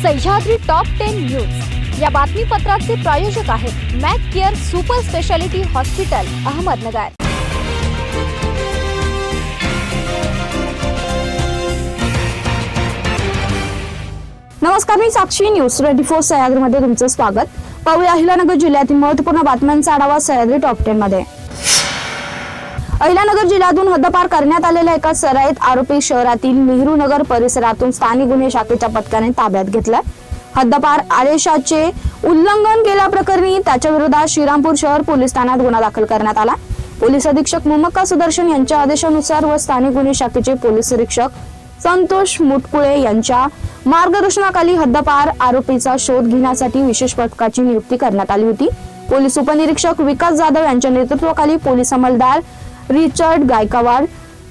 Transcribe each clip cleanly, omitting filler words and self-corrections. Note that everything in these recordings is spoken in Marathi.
सह्याद्री टॉप 10 न्यूज या बातमीपत्राचे प्रायोजक आहेत Mac care super speciality hospital Ahmednagar. नमस्कार, मी साक्षी न्यूज 24 सह्याद्रीमध्ये तुमचं स्वागत। पाहूया अहिल्यानगर जिल्ह्यातील महत्त्वपूर्ण बातम्यांचा आढावा सह्याद्री टॉप 10 मध्ये। अहिल्यानगर जिल्ह्यातून हद्दपार करण्यात आलेल्या एका सराईत आरोपी शहरातील नेहरू नगर परिसरातून स्थानिक गुन्हे शाखेच्या पथकाने ताब्यात घेतला। हद्दपार आदेशाचे उल्लंघन केल्याप्रकरणी त्याच्या विरोधात श्रीरामपूर शहर पोलीस ठाण्यात गुन्हा दाखल करण्यात आला। पोलीस अधीक्षक मोमक्का सुदर्शन यांच्या आदेशानुसार व स्थानिक गुन्हे शाखेचे पोलीस निरीक्षक संतोष मुटकुळे यांच्या मार्गदर्शनाखाली हद्दपार आरोपीचा शोध घेण्यासाठी विशेष पथकाची नियुक्ती करण्यात आली होती। पोलीस उपनिरीक्षक विकास जाधव यांच्या नेतृत्वाखाली पोलीस अंमलदार रिचर्ड गायकवाड,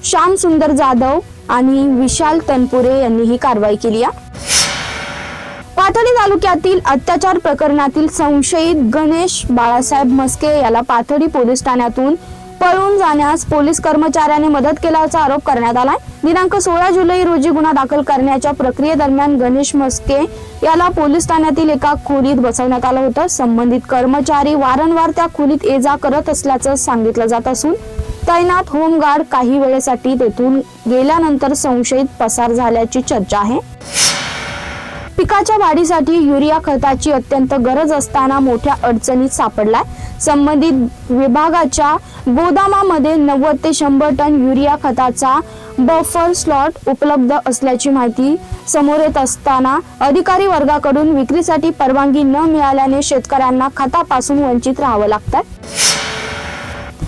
श्याम सुंदर जाधव आणि विशाल तनपुरे यांनी ही कारवाई केली आहे। पाथर्डी तालुक्यातील अत्याचार प्रकरणातील संशयित गणेश बाळासाहेब मस्के याला पाथर्डी पोलीस ठाण्यातून पळून जाण्यास पोलीस कर्मचाऱ्याने मदत केल्याचा आरोप करण्यात आलाय। दिनांक 16 जुलै रोजी गुन्हा दाखल करण्याच्या प्रक्रियेदरम्यान गणेश मस्के याला पोलीस ठाण्यातील एका खोलीत बसवण्यात आलं होतं। संबंधित कर्मचारी वारंवार त्या खोलीत ये-जा करत असल्याचं सांगितलं जात असून तैनात होमगार्ड काही वेळेसाठी तेथून गेल्यानंतर संशयित पसार झाल्याची चर्चा आहे। पिकाच्या वाढीसाठी युरिया खताची अत्यंत गरज असताना मोठ्या अडचणीत सापडलाय। संबंधित विभागाच्या गोदामामध्ये 90 ते 100 टन युरिया खताचा बफर स्लॉट उपलब्ध असल्याची माहिती समोर येत असताना अधिकारी वर्गाकडून विक्रीसाठी परवानगी न मिळाल्याने शेतकऱ्यांना खतापासून वंचित राहावं लागतंय।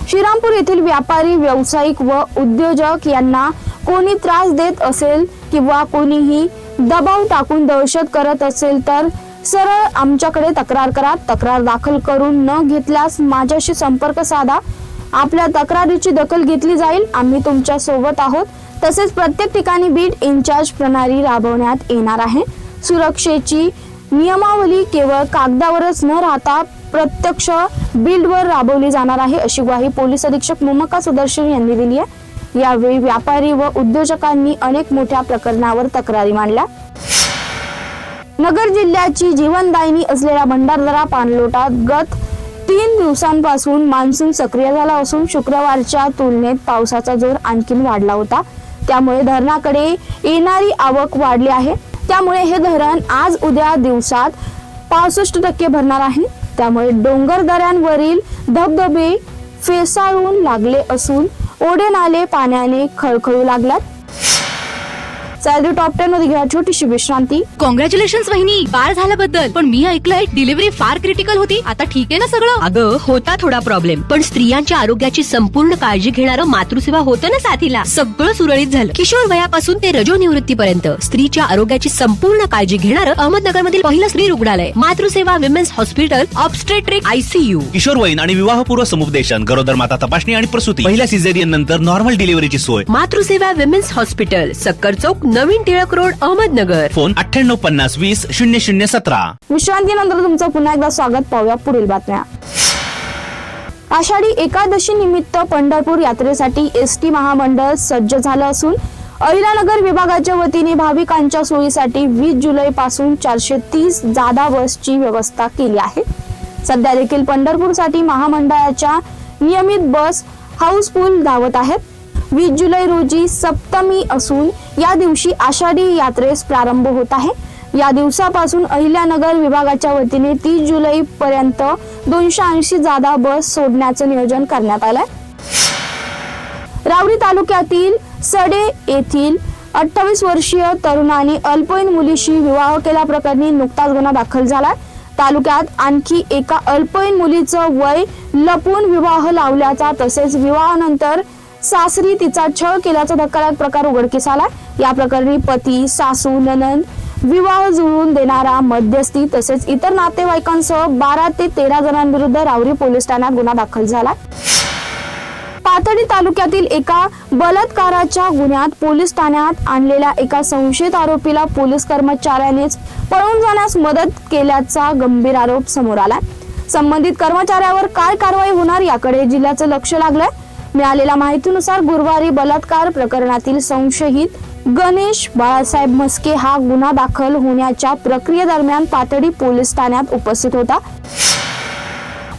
श्रीरामपूर येथील व्यापारी, व्यावसायिक व उद्योजक यांना कोणी त्रास देत असेल किंवा कोणीही दबाव टाकून दहशत करत असेल तर सरळ आमच्याकडे तक्रार करा। तक्रार दाखल करून न घेतल्यास माझ्याशी संपर्क साधा। आपल्या तक्रारीची दखल घेतली जाईल। आम्ही तुमच्या सोबत आहोत। तसेच प्रत्येक ठिकाणी बीट इन्चार्ज प्रणाली राबवण्यात येणार आहे। सुरक्षेची नियमावली केवळ कागदावरच न राहता प्रत्यक्ष बिल्डवर राबवली जाणार आहे, अशी ग्वाही पोलीस अधीक्षक मोमक्का सुदर्शन यांनी दिली आहे। यावेळी व्यापारी व उद्योजकांनी अनेक मोठ्या प्रकरणावर तक्रारी मांडल्या। नगर जिल्ह्याची जीवनदायिनी असलेल्या भंडारदरा पाणलोटात गत 3 दिवसांपासून मान्सून सक्रिय झाला असून शुक्रवारच्या तुलनेत पावसाचा जोर आणखी वाढला होता। त्यामुळे धरणाकडे येणारी आवक वाढली आहे। त्यामुळे हे धरण आज उद्या दिवसात 65% भरणार आहे। त्यामुळे डोंगर दऱ्यांवरील धबधबे फेसाळून लागले असून ओढे नाले पाण्याने खळखळू लागलात। सह्याद्री टॉप 10 मध्ये घ्या छोटीशी विश्रांती। कॉंग्रॅच्युलेशन्स वहिनी, बाळ झाल्याबद्दल। पण मी ऐकलंय डिलिव्हरी फार क्रिटिकल होती। आता ठीक आहे ना सगळं? अगं होता थोडा प्रॉब्लेम, पण स्त्रियांच्या आरोग्याची संपूर्ण काळजी घेणारं मातृसेवा होतं ना साथीला। सगळं सुरळीत झालं। किशोर वयापासून ते रजोनिवृत्तीपर्यंत स्त्रीच्या आरोग्याची संपूर्ण काळजी घेणारं अहमदनगर मधील पहिलं स्त्री रुग्णालय Matruseva women's hospital, obstetric ICU, किशोरवयीन आणि विवाहपूर्व समुपदेशन, गरोदर माता तपासणी आणि प्रसूती, पहिल्या सिझेरियन नंतर नॉर्मल डिलिव्हरीची सोय। मातृसेवा विमेन्स हॉस्पिटल, सक्कर चौक, नवीन टिळक रोड, अहमदनगर। फोन 9850 20 0017। विश्रांतीनंतर तुमचं पुन्हा एकदा स्वागत। पाहूया पुढील बातम्या। आषाढी एकादशी निमित्त पंढरपूर यात्रेसाठी ST महामंडळ सज्ज झालं असून अहिल्यानगर विभागाच्या वतीने भाविकांच्या सोयीसाठी 20 जुलै पासून 430 जादा बसची व्यवस्था केली आहे। सध्या देखील पंढरपूरसाठी महामंडळाच्या नियमित बस हाऊसफुल धावत आहेत। 20 जुलै रोजी सप्तमी असून या दिवशी आषाढी यात्रेस प्रारंभ होत आहे। या दिवसापासून अहिल्यानगर विभागाच्या वतीने 30 जुलै पर्यंत 280 जादा बस सोडण्याचं नियोजन करण्यात आलंय। रावरी तालुक्यातील सडे येथील 28 वर्षीय तरुणाने अल्पवयीन मुलीशी विवाह केल्याप्रकरणी नुकताच गुन्हा दाखल झालाय। तालुक्यात आणखी एका अल्पवयीन मुलीचं वय लपून विवाह लावल्याचा तसेच विवाहानंतर सासरी तिचा छळ केल्याचा धक्कादायक प्रकार उघडकीस आला। या प्रकरणी पती, सासू, नणंद, विवाह जुळवून देणारा मध्यस्थी तसेच इतर नातेवाईकांसह 12 ते 13 जणांविरुद्ध रावरी पोलीस ठाण्यात गुन्हा दाखल झाला। पाथर्डी तालुक्यातील एका बलात्काराच्या गुन्ह्यात पोलीस ठाण्यात आणलेल्या एका संशयित आरोपीला पोलीस कर्मचाऱ्यानेच पळून जाण्यास मदत केल्याचा गंभीर आरोप समोर आलाय। संबंधित कर्मचाऱ्यावर काय कारवाई होणार याकडे जिल्ह्याचं लक्ष लागलंय। मिळालेल्या माहितीनुसार गुरुवारी बलात्कार प्रकरणातील संशयित गणेश बाळासाहेब म्हस्के हा गुन्हा दाखल होण्याच्या प्रक्रियेदरम्यान पाथर्डी पोलीस ठाण्यात उपस्थित होता.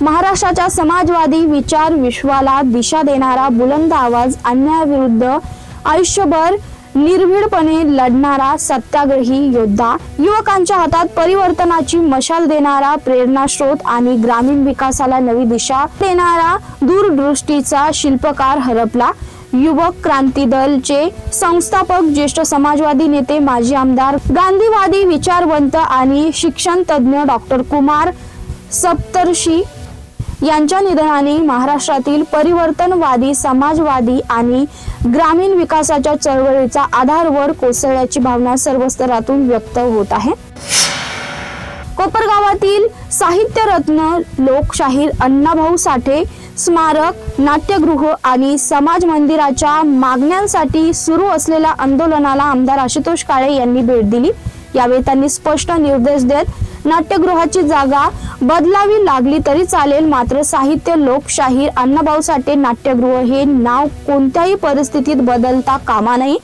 महाराष्ट्राच्या समाजवादी विचार विश्वाला दिशा देणारा बुलंद आवाज, अन्यायाविरुद्ध आयुष्यभर निर्भीडपणे लढणारा सत्याग्रही योद्धा, युवकांच्या हातात परिवर्तनाची मशाल देणारा प्रेरणास्रोत आणि ग्रामीण विकासाला नवी दिशा देणारा दूरदृष्टीचा शिल्पकार हरपला. युवक क्रांती दलचे संस्थापक, ज्येष्ठ समाजवादी नेते, माजी आमदार, गांधीवादी विचारवंत आणि शिक्षण तज्ञ डॉक्टर कुमार सप्तर्षी यांच्या निधनाने महाराष्ट्रातील परिवर्तनवादी, समाजवादी आणि ग्रामीण विकासाच्या चळवळीचा आधारवर कोसळल्याची भावना सर्व स्तरातून व्यक्त होत आहे. कोपरगावातील साहित्यरत्न लोकशाहीर अण्णाभाऊ साठे स्मारक, नाट्यगृह आणि समाज मंदिराच्या मागण्यांसाठी सुरू असलेल्या आंदोलनाला आमदार आशुतोष काळे यांनी भेट दिली. यावेळी त्यांनी स्पष्ट निर्देश देत नाट्यगृहाची जागा बदलावी लागली तरी चालेल, मात्र साहित्य लोकशाहीर अण्णाभाऊ साठे नाट्यगृह हे नाव कोणत्याही परिस्थितीत बदलता कामा नये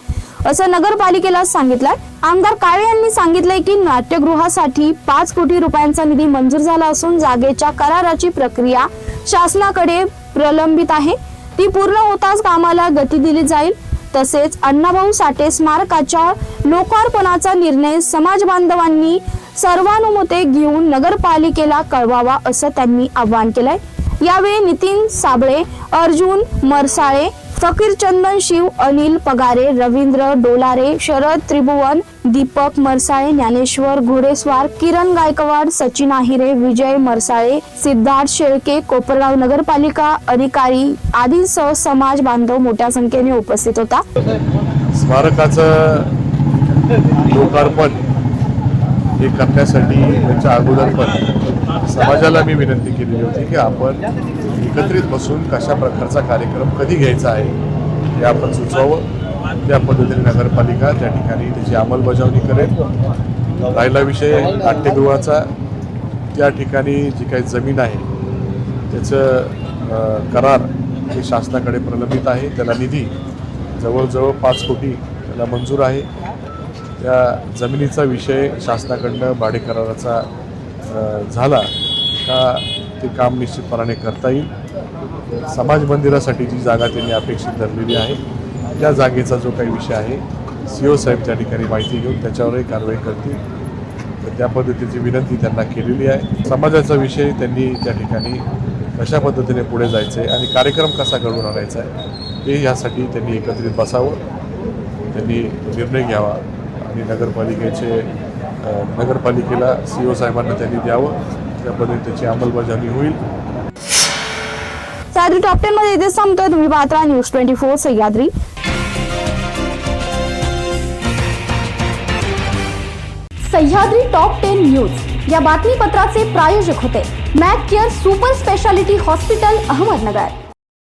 असं नगरपालिकेला सांगितलंय. आमदार काळे यांनी सांगितलंय की नाट्यगृहासाठी 5 कोटी रुपयांचा निधी मंजूर झाला असून जागेच्या कराराची प्रक्रिया शासनाकडे प्रलंबित आहे. ती पूर्ण होताच कामाला गती दिली जाईल. तसेच अण्णाभाऊ साठे स्मारकाच्या लोकार्पणाचा निर्णय समाज बांधवांनी सर्वानुमते घेऊन नगरपालिकेला कळवावा असं त्यांनी आवाहन केलंय. यावेळी नितीन साबळे, अर्जुन मरसाळे, फकीर चंदन शिव, अनिल पगारे, रवींद्र डोलारे, शरद त्रिभुवन, दीपक मरसाळे, ज्ञानेश्वर घोडेस्वार, किरण गायकवाड, सचिन आहिरे, विजय मरसाळे, सिद्धार्थ शेळके, कोपरगाव नगरपालिका अधिकारी आदींसह समाज बांधव मोठ्या संख्येने उपस्थित होता. स्मारकाचं लोकार्पण हे करण्यासाठी त्याच्या अगोदर पण समाजाला मी विनंती केलेली होती की आपण एकत्रित बसून कशा प्रकारचा कार्यक्रम कधी घ्यायचा आहे हे आपण सुचवावं. त्या पद्धतीने नगरपालिका त्या ठिकाणी त्याची अंमलबजावणी करेल. राहिला विषय नाट्यगृहाचा, त्या ठिकाणी जी काही जमीन आहे त्याचं करार हे शासनाकडे प्रलंबित आहे. त्याला निधी जवळजवळ 5 कोटी त्याला मंजूर आहे. त्या जमिनीचा विषय शासनाकडनं भाडे कराराचा झाला का ते काम निश्चितपणाने करता येईल. समाज मंदिरासाठी जी जागा त्यांनी अपेक्षित धरलेली आहे त्या जागेचा जो काही विषय आहे CO साहेब त्या ठिकाणी माहिती घेऊन त्याच्यावरही कारवाई करतील. तर त्या पद्धतीची विनंती त्यांना केलेली आहे. समाजाचा विषय त्यांनी त्या ठिकाणी कशा पद्धतीने पुढे जायचं आहे आणि कार्यक्रम कसा घडवून आणायचा आहे हे यासाठी त्यांनी एकत्रित बसावं, त्यांनी निर्णय घ्यावा आणि नगरपालिकेला CO साहेबांना त्यांनी द्यावं. त्या पद्धतीने त्याची अंमलबजावणी होईल. सह्याद्री टॉप 10 मध्ये इथे संपतोय. तुम्ही पाहता news 24 Sahyadri. Sahyadri top 10 news या बातमीपत्राचे प्रायोजक होते Mac care super speciality hospital, Ahmednagar.